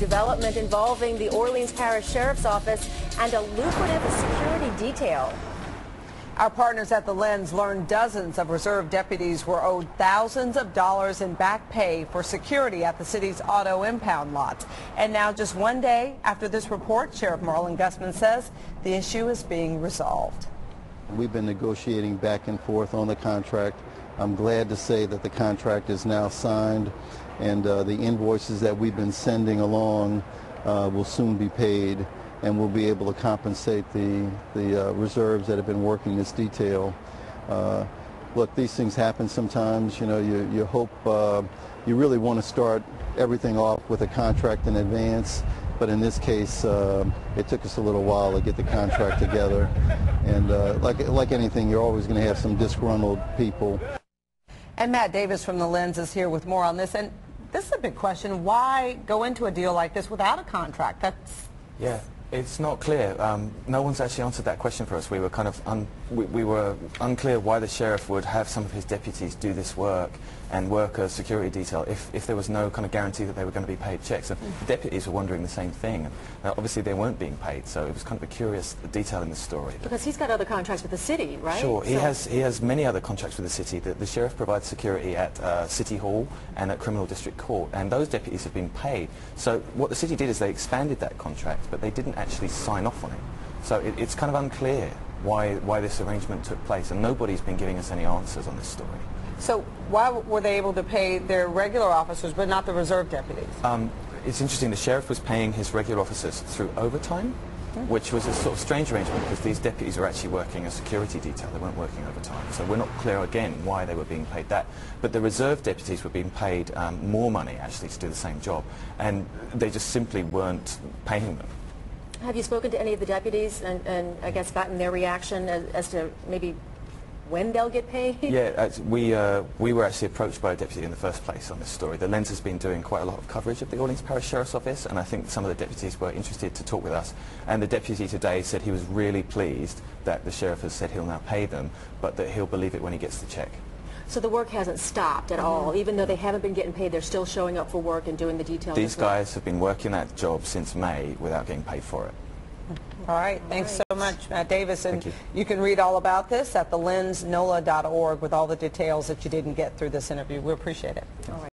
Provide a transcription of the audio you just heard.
development involving the Orleans Parish Sheriff's Office and a lucrative security detail. Our partners at the Lens learned dozens of reserve deputies were owed thousands of dollars in back pay for security at the city's auto impound lots. And now, just one day after this report, Sheriff Marlon Gusman says the issue is being resolved. We've been negotiating back and forth on the contract. I'm glad to say that the contract is now signed, and the invoices that we've been sending along will soon be paid, and we'll be able to compensate the reserves that have been working this detail. Look, these things happen sometimes. You know, you hope, you really want to start everything off with a contract in advance, but in this case, it took us a little while to get the contract together. And like anything, you're always going to have some disgruntled people. And Matt Davis from the Lens is here with more on this. And this is a big question. Why go into a deal like this without a contract? Yeah. It's not clear. No one's actually answered that question for us. We were kind of we were unclear why the sheriff would have some of his deputies do this work and work a security detail if there was no kind of guarantee that they were going to be paid checks. And the deputies were wondering the same thing. Obviously, they weren't being paid, so it was kind of a curious detail in the story. Because he's got other contracts with the city, right? Sure, he has many other contracts with the city. The sheriff provides security at City Hall and at Criminal District Court, and those deputies have been paid. So what the city did is they expanded that contract, but they didn't actually sign off on it. So it's kind of unclear why this arrangement took place, and nobody's been giving us any answers on this story. So why were they able to pay their regular officers but not the reserve deputies? It's interesting, the sheriff was paying his regular officers through overtime, which was a sort of strange arrangement because these deputies were actually working a security detail. They weren't working overtime. So we're not clear again why they were being paid that. But the reserve deputies were being paid more money actually to do the same job, and they just simply weren't paying them. Have you spoken to any of the deputies and I guess gotten their reaction as to maybe when they'll get paid? Yeah, we were actually approached by a deputy in the first place on this story. The Lens has been doing quite a lot of coverage of the Orleans Parish Sheriff's Office, and I think some of the deputies were interested to talk with us. And the deputy today said he was really pleased that the sheriff has said he'll now pay them, but that he'll believe it when he gets the check. So the work hasn't stopped at all, even though they haven't been getting paid, they're still showing up for work and doing the details. These guys have been working that job since May without getting paid for it. All right, thanks so much, Matt Davis. And Thank you can read all about this at thelensnola.org with all the details that you didn't get through this interview. We appreciate it. All right.